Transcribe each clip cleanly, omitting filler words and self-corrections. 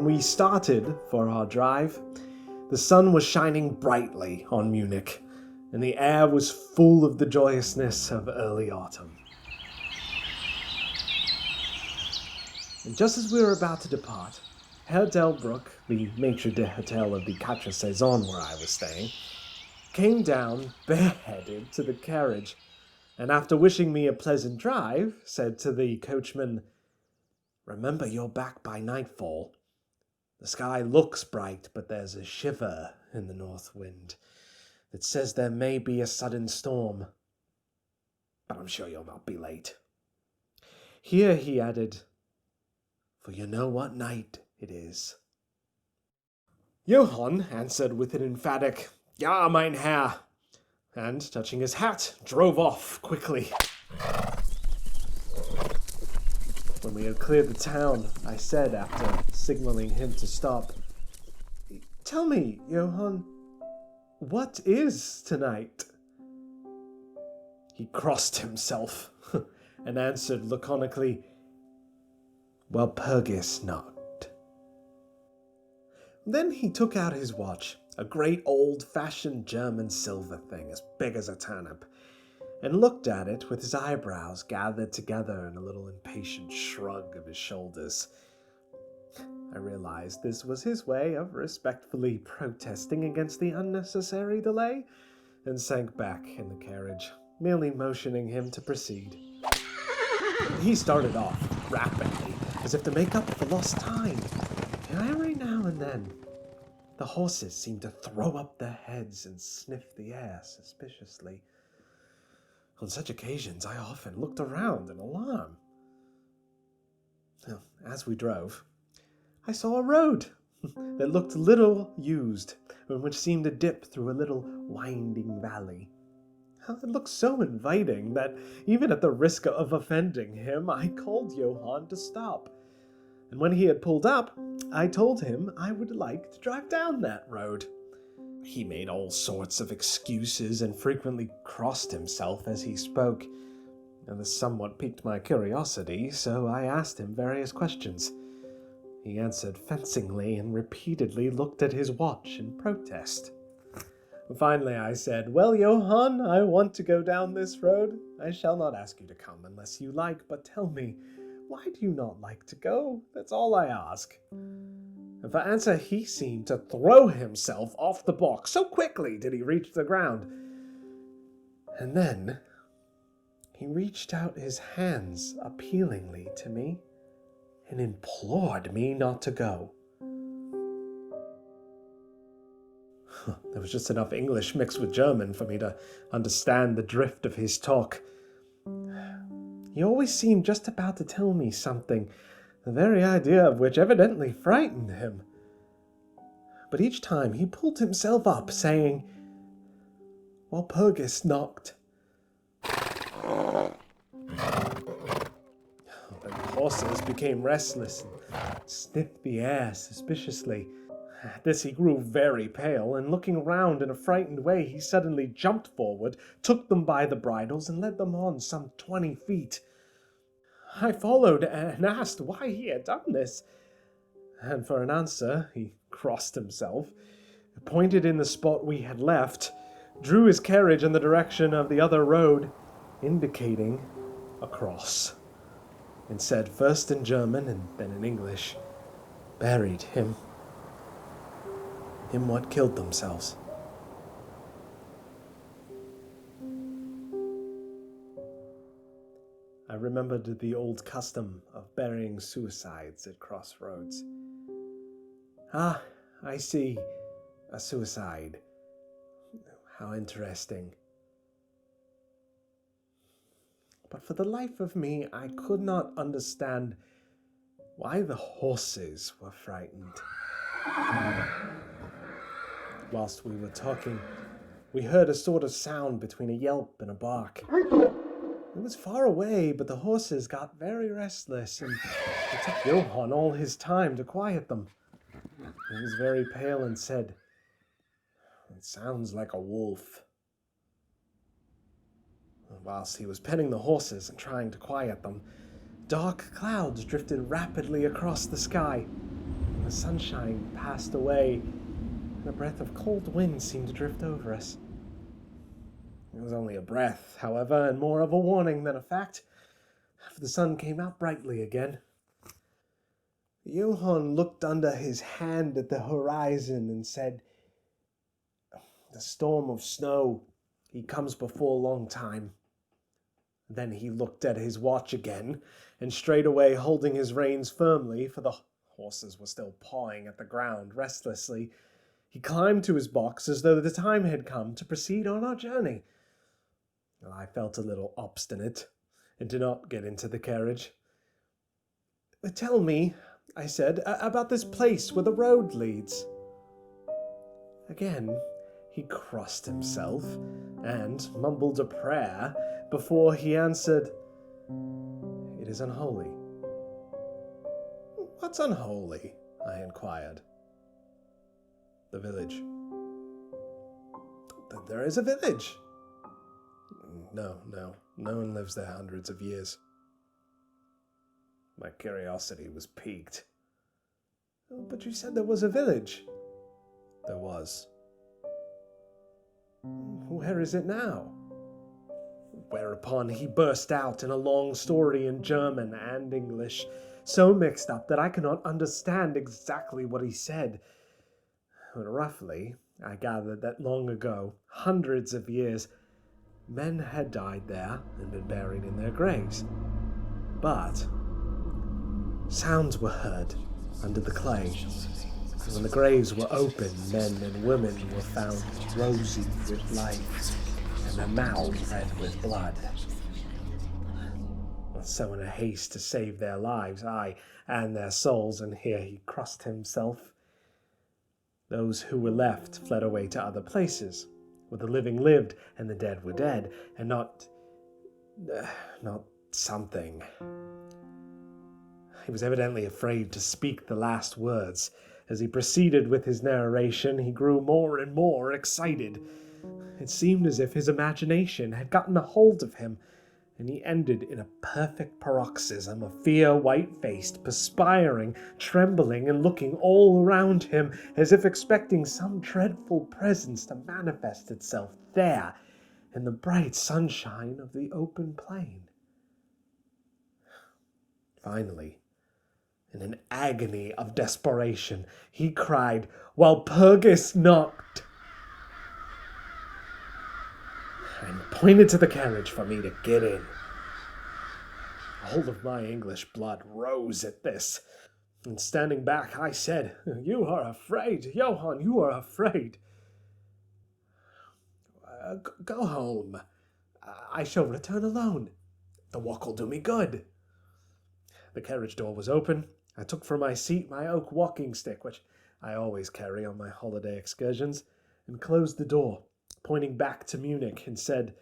When we started for our drive, the sun was shining brightly on Munich, and the air was full of the joyousness of early autumn. And just as we were about to depart, Herr Delbruck, the maitre d'hotel of the Quatre Saisons where I was staying, came down bareheaded to the carriage, and after wishing me a pleasant drive, said to the coachman, "Remember you're back by nightfall. The sky looks bright, but there's a shiver in the north wind that says there may be a sudden storm. But I'm sure you'll not be late." Here he added, "For you know what night it is." Johann answered with an emphatic, "Ja, mein Herr," and, touching his hat, drove off quickly. When we had cleared the town, I said, after signaling him to stop, "Tell me, Johann, what is tonight?" He crossed himself and answered laconically, "Walpurgis Nacht." Then he took out his watch, a great old-fashioned German silver thing as big as a turnip, and looked at it with his eyebrows gathered together in a little impatient shrug of his shoulders. I realized this was his way of respectfully protesting against the unnecessary delay, and sank back in the carriage, merely motioning him to proceed. He started off rapidly, as if to make up for lost time, and every now and then the horses seemed to throw up their heads and sniff the air suspiciously. On such occasions, I often looked around in alarm. As we drove, I saw a road that looked little used, and which seemed to dip through a little winding valley. It looked so inviting that, even at the risk of offending him, I called Johann to stop. And when he had pulled up, I told him I would like to drive down that road. He made all sorts of excuses and frequently crossed himself as he spoke, and this somewhat piqued my curiosity, so I asked him various questions. He answered fencingly and repeatedly looked at his watch in protest. Finally I said, "Well, Johann, I want to go down this road. I shall not ask you to come unless you like, but tell me, why do you not like to go? That's all I ask." And for answer he seemed to throw himself off the box, so quickly did he reach the ground. And then he reached out his hands appealingly to me and implored me not to go. There was just enough English mixed with German for me to understand the drift of his talk. He always seemed just about to tell me something, the very idea of which evidently frightened him. But each time he pulled himself up, saying, "Walpurgis Nacht." The horses became restless and sniffed the air suspiciously. At this he grew very pale, and looking round in a frightened way, he suddenly jumped forward, took them by the bridles, and led them on some 20 feet. I followed and asked why he had done this, and for an answer he crossed himself, pointed in the spot we had left, drew his carriage in the direction of the other road, indicating a cross, and said first in German and then in English, "Buried him what killed themselves." I remembered the old custom of burying suicides at crossroads. "Ah, I see. A suicide. How interesting." But for the life of me, I could not understand why the horses were frightened. Whilst we were talking, we heard a sort of sound between a yelp and a bark. It was far away, but the horses got very restless, and it took Johann all his time to quiet them. He was very pale and said, "It sounds like a wolf." Whilst he was petting the horses and trying to quiet them, dark clouds drifted rapidly across the sky. The sunshine passed away, and a breath of cold wind seemed to drift over us. It was only a breath, however, and more of a warning than a fact, for the sun came out brightly again. Johann looked under his hand at the horizon and said, "The storm of snow, he comes before a long time." Then he looked at his watch again, and straightway holding his reins firmly, for the horses were still pawing at the ground restlessly, he climbed to his box as though the time had come to proceed on our journey. I felt a little obstinate, and did not get into the carriage. "Tell me," I said, "about this place where the road leads." Again he crossed himself, and mumbled a prayer before he answered, "It is unholy." "What's unholy?" I inquired. "The village." "There is a village?" No one lives there hundreds of years." My curiosity was piqued. "But you said there was a village." "There was." "Where is it now?" Whereupon he burst out in a long story in German and English, so mixed up that I cannot understand exactly what he said. But roughly, I gathered that long ago, hundreds of years, men had died there and been buried in their graves. But sounds were heard under the clay. And when the graves were opened, men and women were found rosy with life, and their mouths red with blood. So in a haste to save their lives, aye, and their souls, and here he crossed himself, those who were left fled away to other places, where the living lived and the dead were dead, and not something. He was evidently afraid to speak the last words. As he proceeded with his narration, he grew more and more excited. It seemed as if his imagination had gotten a hold of him, and he ended in a perfect paroxysm of fear, white-faced, perspiring, trembling, and looking all around him, as if expecting some dreadful presence to manifest itself there, in the bright sunshine of the open plain. Finally, in an agony of desperation, he cried, "Walpurgis Nacht!" and pointed to the carriage for me to get in. All of my English blood rose at this, and standing back, I said, "You are afraid, Johann, you are afraid. Go home. I shall return alone. The walk will do me good." The carriage door was open. I took from my seat my oak walking stick, which I always carry on my holiday excursions, and closed the door, pointing back to Munich, and said,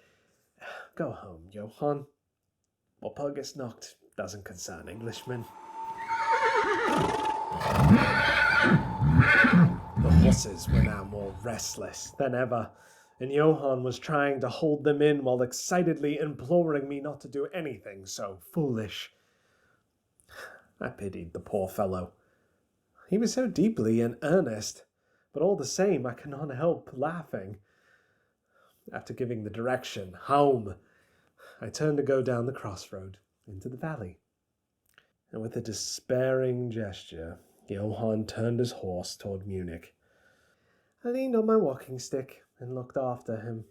"Go home, Johann. Walpurgis Nacht doesn't concern Englishmen." The horses were now more restless than ever, and Johann was trying to hold them in while excitedly imploring me not to do anything so foolish. I pitied the poor fellow. He was so deeply in earnest, but all the same I could not help laughing. After giving the direction, home, I turned to go down the crossroad into the valley. And with a despairing gesture, Johann turned his horse toward Munich. I leaned on my walking stick and looked after him.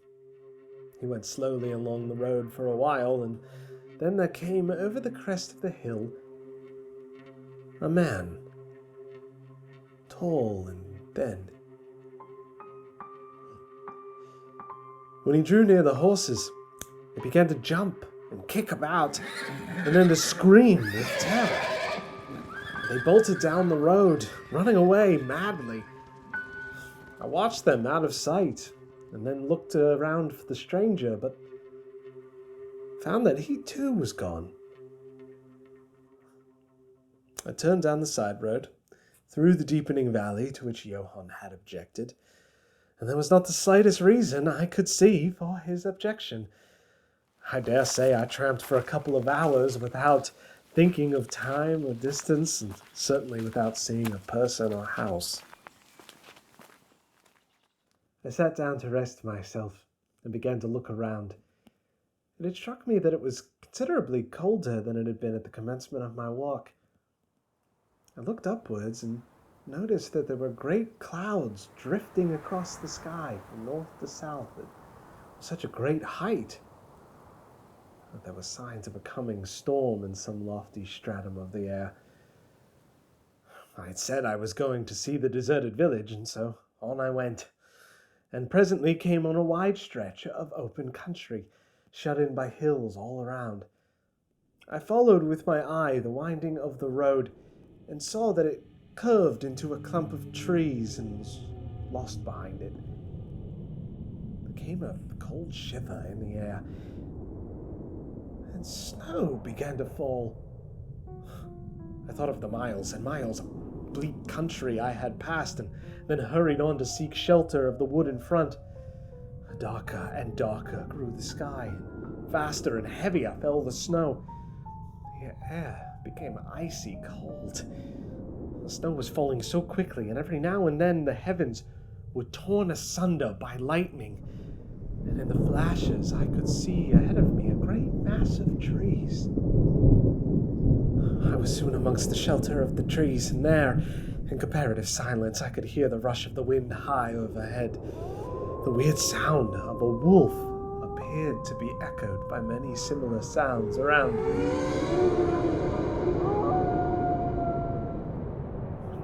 He went slowly along the road for a while, and then there came over the crest of the hill a man, tall and thin. When he drew near the horses, they began to jump and kick about, and then to scream with terror. They bolted down the road, running away madly. I watched them out of sight, and then looked around for the stranger, but found that he too was gone. I turned down the side road, through the deepening valley to which Johann had objected, and there was not the slightest reason I could see for his objection. I dare say I tramped for a couple of hours without thinking of time or distance, and certainly without seeing a person or house. I sat down to rest myself and began to look around. And it struck me that it was considerably colder than it had been at the commencement of my walk. I looked upwards and noticed that there were great clouds drifting across the sky from north to south at such a great height that there were signs of a coming storm in some lofty stratum of the air. I had said I was going to see the deserted village, and so on I went, and presently came on a wide stretch of open country, shut in by hills all around. I followed with my eye the winding of the road, and saw that it curved into a clump of trees and was lost behind it. There came a cold shiver in the air, and snow began to fall. I thought of the miles and miles of bleak country I had passed, and then hurried on to seek shelter of the wood in front. Darker and darker grew the sky, and faster and heavier fell the snow. The air became icy cold. The snow was falling so quickly, and every now and then the heavens were torn asunder by lightning, and in the flashes I could see ahead of me a great mass of trees. I was soon amongst the shelter of the trees, and there, in comparative silence, I could hear the rush of the wind high overhead. The weird sound of a wolf appeared to be echoed by many similar sounds around me.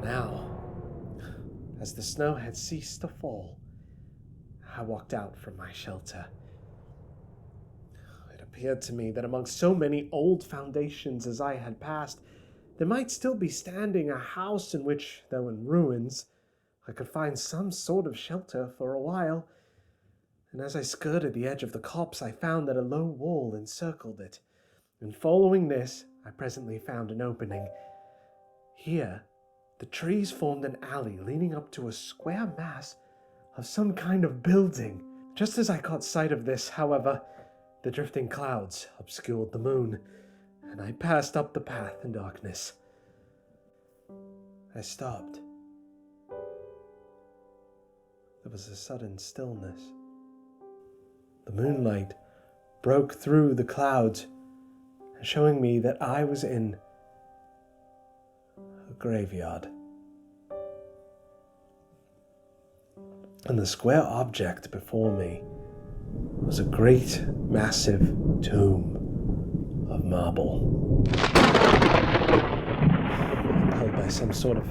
Now, as the snow had ceased to fall, I walked out from my shelter. It appeared to me that amongst so many old foundations as I had passed, there might still be standing a house in which, though in ruins, I could find some sort of shelter for a while. And as I skirted the edge of the copse, I found that a low wall encircled it, and following this, I presently found an opening. Here, the trees formed an alley leading up to a square mass of some kind of building. Just as I caught sight of this, however, the drifting clouds obscured the moon, and I passed up the path in darkness. I stopped. There was a sudden stillness. The moonlight broke through the clouds, showing me that I was in a graveyard. And the square object before me was a great, massive tomb of marble. Impelled by some sort of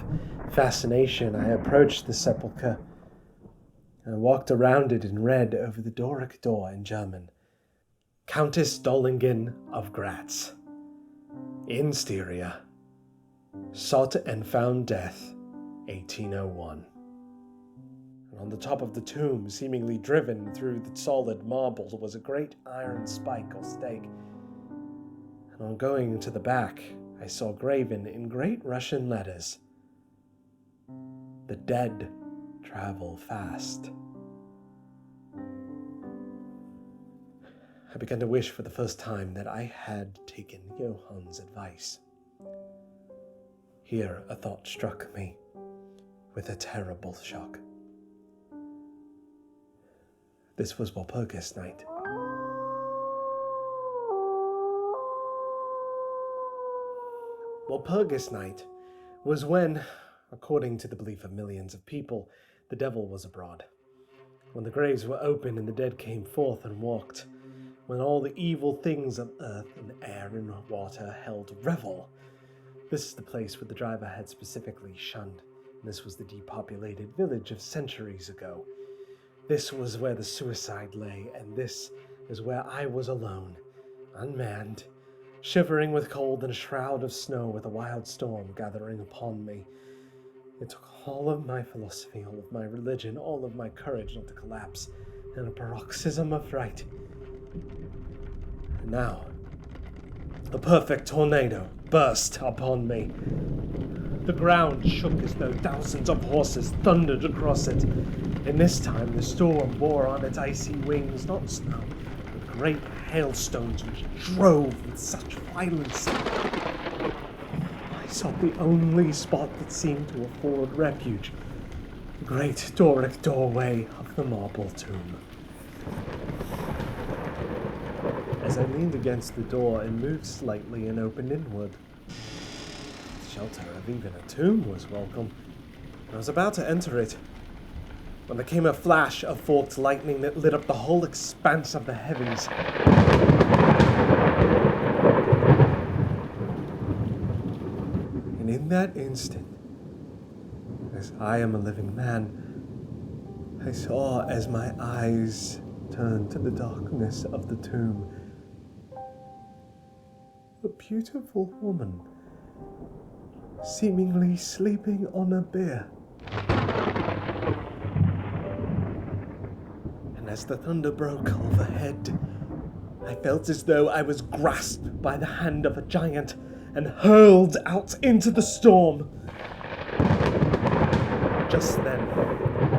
fascination, I approached the sepulchre and walked around it and read over the Doric door in German, Countess Dollingen of Gratz, in Styria, sought and found death, 1801. And on the top of the tomb, seemingly driven through the solid marble, was a great iron spike or stake. And on going into the back, I saw graven in great Russian letters, "The dead travel fast." I began to wish for the first time that I had taken Johann's advice. Here a thought struck me with a terrible shock. This was Walpurgis night. Walpurgis night was when, according to the belief of millions of people, the devil was abroad. When the graves were open and the dead came forth and walked. When all the evil things of earth and air and water held revel. This is the place where the driver had specifically shunned. And this was the depopulated village of centuries ago. This was where the suicide lay, and this is where I was alone, unmanned, shivering with cold in a shroud of snow with a wild storm gathering upon me. It took all of my philosophy, all of my religion, all of my courage not to collapse in a paroxysm of fright. And now, a perfect tornado burst upon me. The ground shook as though thousands of horses thundered across it, and this time the storm bore on its icy wings not snow, but great hailstones which drove with such violence I sought the only spot that seemed to afford refuge, the great Doric doorway of the marble tomb. As I leaned against the door, it moved slightly and opened inward. The shelter of even a tomb was welcome. I was about to enter it when there came a flash of forked lightning that lit up the whole expanse of the heavens. And in that instant, as I am a living man, I saw as my eyes turned to the darkness of the tomb, a beautiful woman, seemingly sleeping on a bier. And as the thunder broke overhead, I felt as though I was grasped by the hand of a giant and hurled out into the storm. Just then,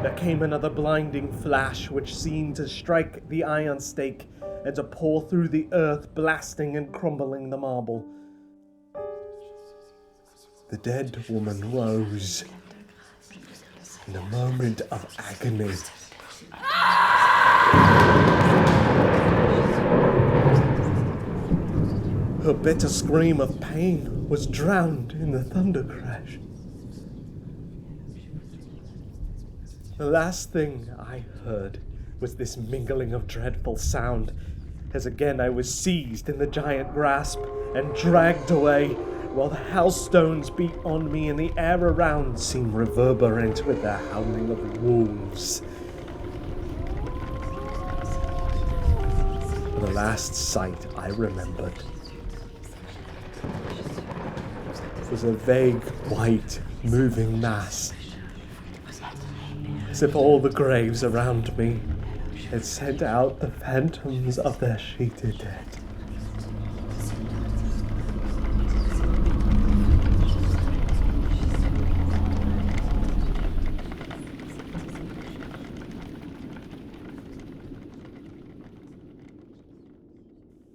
there came another blinding flash which seemed to strike the iron stake and to pour through the earth, blasting and crumbling the marble. The dead woman rose in a moment of agony. Her bitter scream of pain was drowned in the thunder crash. The last thing I heard was this mingling of dreadful sound, as again I was seized in the giant grasp and dragged away, while the house stones beat on me and the air around seemed reverberant with the howling of wolves. The last sight I remembered was a vague, white, moving mass, as if all the graves around me had sent out the phantoms of their sheeted dead.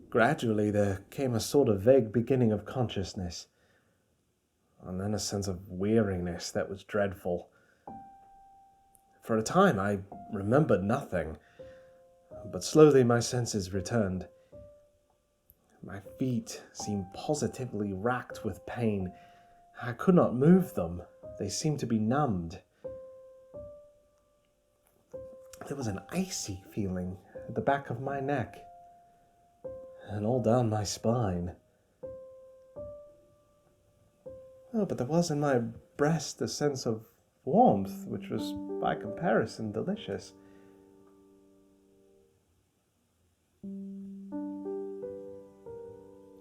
Gradually, there came a sort of vague beginning of consciousness, and then a sense of weariness that was dreadful. For a time, I remembered nothing, but slowly my senses returned. My feet seemed positively racked with pain. I could not move them. They seemed to be numbed. There was an icy feeling at the back of my neck and all down my spine. Oh, but there was in my breast a sense of warmth, which was, by comparison, delicious.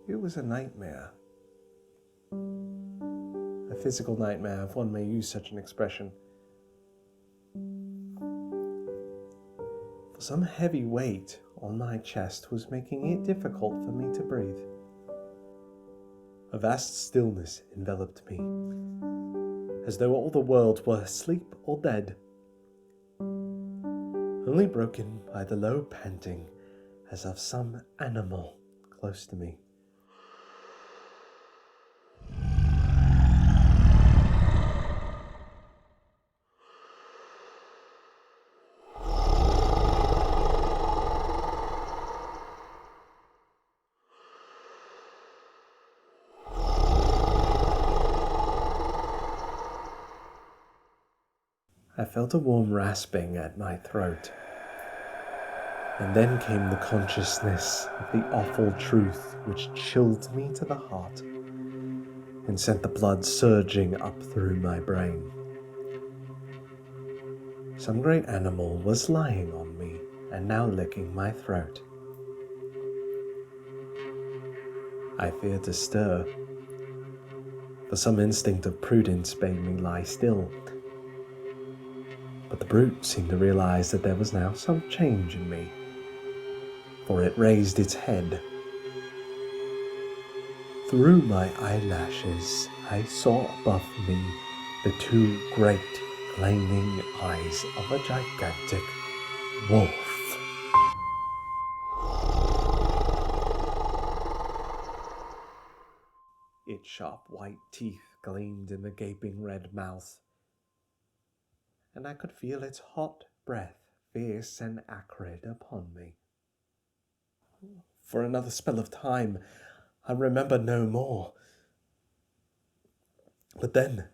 It was a nightmare. A physical nightmare, if one may use such an expression. For some heavy weight on my chest was making it difficult for me to breathe. A vast stillness enveloped me, as though all the world were asleep or dead, only broken by the low panting as of some animal close to me. I felt a warm rasping at my throat, and then came the consciousness of the awful truth which chilled me to the heart and sent the blood surging up through my brain. Some great animal was lying on me and now licking my throat. I feared to stir, for some instinct of prudence bade me lie still. But the brute seemed to realize that there was now some change in me, for it raised its head. Through my eyelashes, I saw above me the two great flaming eyes of a gigantic wolf. Its sharp white teeth gleamed in the gaping red mouth, and I could feel its hot breath, fierce and acrid, upon me. For another spell of time, I remember no more. But then,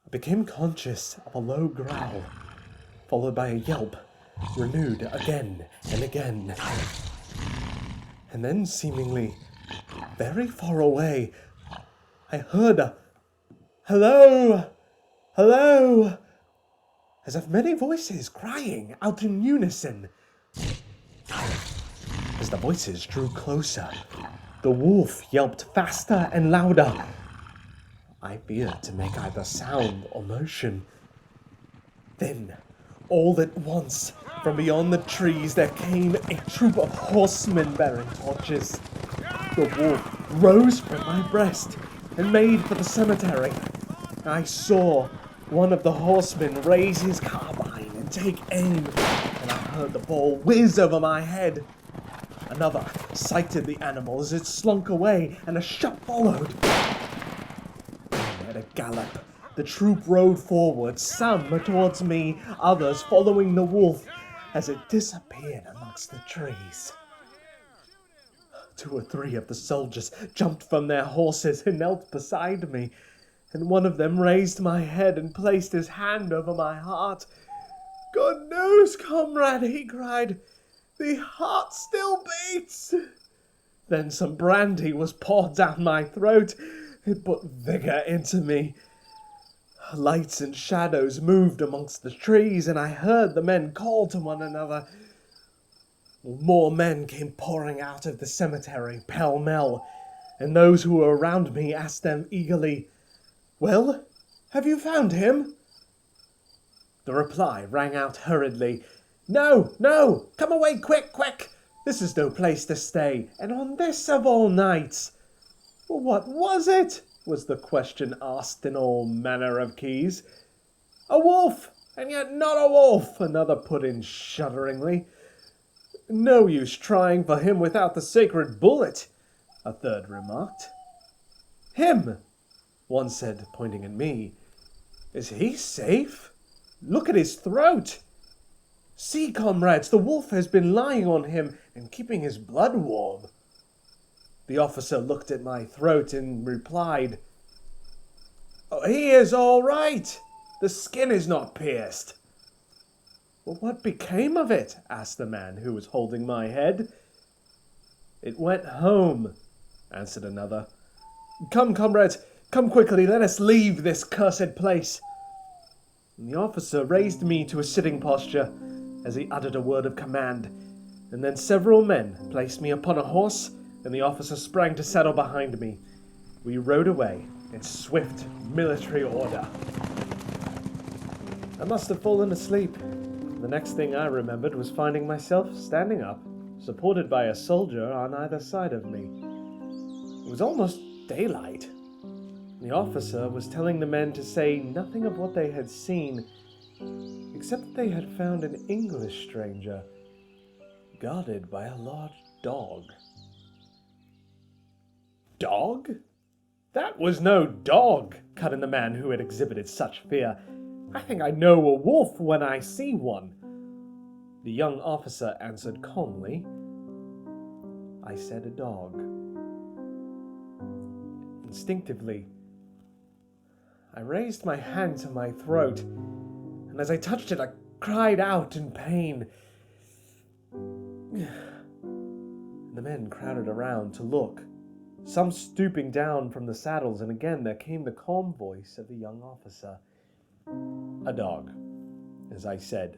I became conscious of a low growl, followed by a yelp, renewed again and again. And then, seemingly very far away, I heard a "Hello! Hello!" as of many voices crying out in unison. As the voices drew closer, the wolf yelped faster and louder. I feared to make either sound or motion. Then, all at once, from beyond the trees there came a troop of horsemen bearing torches. The wolf rose from my breast and made for the cemetery. I saw one of the horsemen raise his carbine and take aim, and I heard the ball whiz over my head. Another sighted the animal as it slunk away, and a shot followed. At a gallop, the troop rode forward, some towards me, others following the wolf as it disappeared amongst the trees. 2 or 3 of the soldiers jumped from their horses and knelt beside me, and one of them raised my head and placed his hand over my heart. "Good news, comrade," he cried. "The heart still beats." Then some brandy was poured down my throat. It put vigor into me. Lights and shadows moved amongst the trees, and I heard the men call to one another. More men came pouring out of the cemetery, pell-mell, and those who were around me asked them eagerly, "Well, have you found him?" The reply rang out hurriedly, "No, no! Come away, quick, quick! This is no place to stay, and on this of all nights!" "What was it?" was the question asked in all manner of keys. "A wolf, and yet not a wolf," another put in shudderingly. "No use trying for him without the sacred bullet," a third remarked. "Him," one said, pointing at me. "Is he safe? Look at his throat. See, comrades, the wolf has been lying on him and keeping his blood warm." The officer looked at my throat and replied, "Oh, he is all right. The skin is not pierced." "Well, what became of it?" asked the man who was holding my head. "It went home," answered another. "Come, comrades, come quickly, let us leave this cursed place." And the officer raised me to a sitting posture as he uttered a word of command, and then several men placed me upon a horse, and the officer sprang to saddle behind me. We rode away in swift military order. I must have fallen asleep. The next thing I remembered was finding myself standing up, supported by a soldier on either side of me. It was almost daylight. The officer was telling the men to say nothing of what they had seen, except that they had found an English stranger, guarded by a large dog. "Dog? That was no dog," cut in the man who had exhibited such fear. "I think I know a wolf when I see one." The young officer answered calmly, "I said a dog." Instinctively, I raised my hand to my throat, and as I touched it, I cried out in pain. The men crowded around to look, some stooping down from the saddles, and again there came the calm voice of the young officer. "A dog, as I said.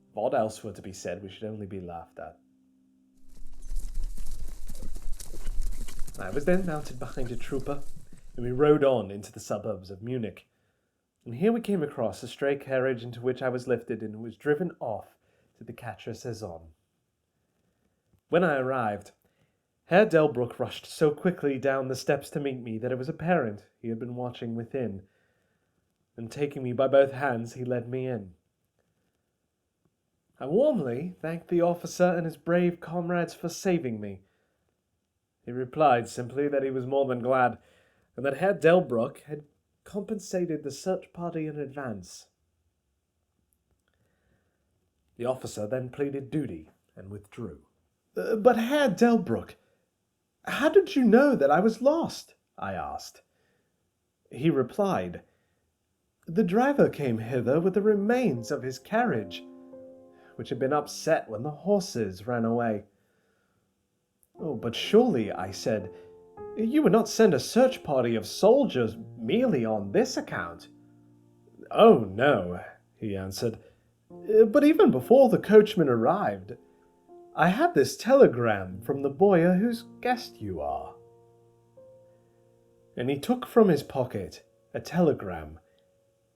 If aught else were to be said, we should only be laughed at." I was then mounted behind a trooper, and we rode on into the suburbs of Munich. And here we came across a stray carriage into which I was lifted, and was driven off to the Quatre Saisons. When I arrived, Herr Delbruck rushed so quickly down the steps to meet me that it was apparent he had been watching within, and taking me by both hands, he led me in. I warmly thanked the officer and his brave comrades for saving me. He replied simply that he was more than glad, and that Herr Delbruck had compensated the search party in advance. The officer then pleaded duty and withdrew. But Herr Delbruck, how did you know that I was lost? I asked. He replied, the driver came hither with the remains of his carriage, which had been upset when the horses ran away. Oh, but surely, I said, you would not send a search party of soldiers merely on this account. Oh, no, he answered. But even before the coachman arrived, I had this telegram from the boy whose guest you are. And he took from his pocket a telegram,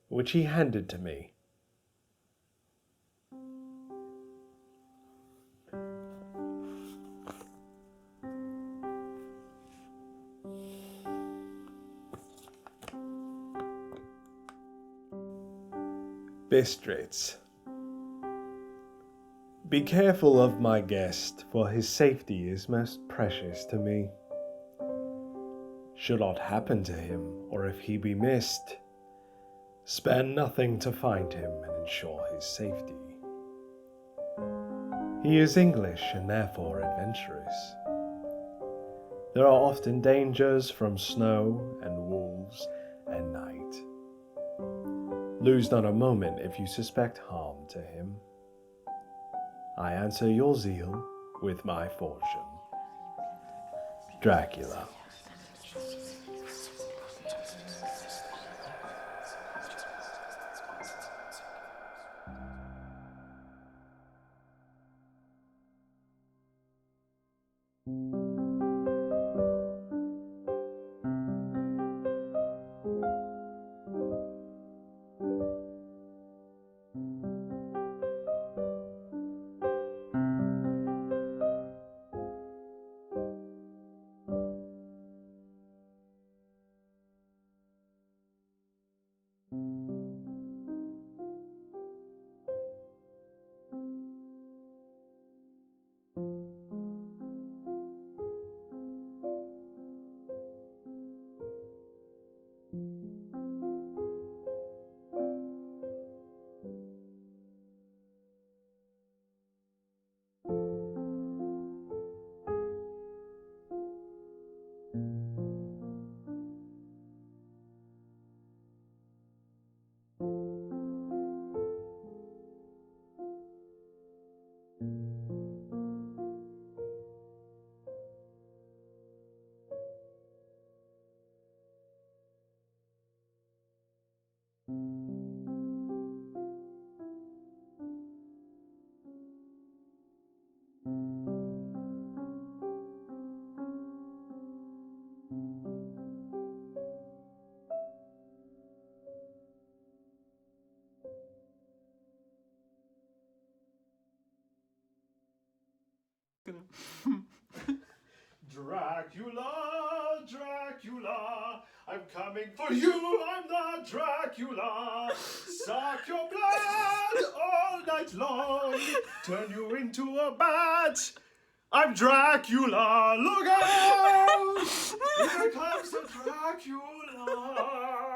which he handed to me. Bistritz. Be careful of my guest, for his safety is most precious to me. Should aught happen to him, or if he be missed, spare nothing to find him and ensure his safety. He is English and therefore adventurous. There are often dangers from snow and wolves and night. Lose not a moment if you suspect harm to him. I answer your zeal with my fortune. Dracula. Dracula, Dracula, I'm coming for you, I'm the Dracula. Suck your blood all night long, turn you into a bat. I'm Dracula, look out! Here comes the Dracula.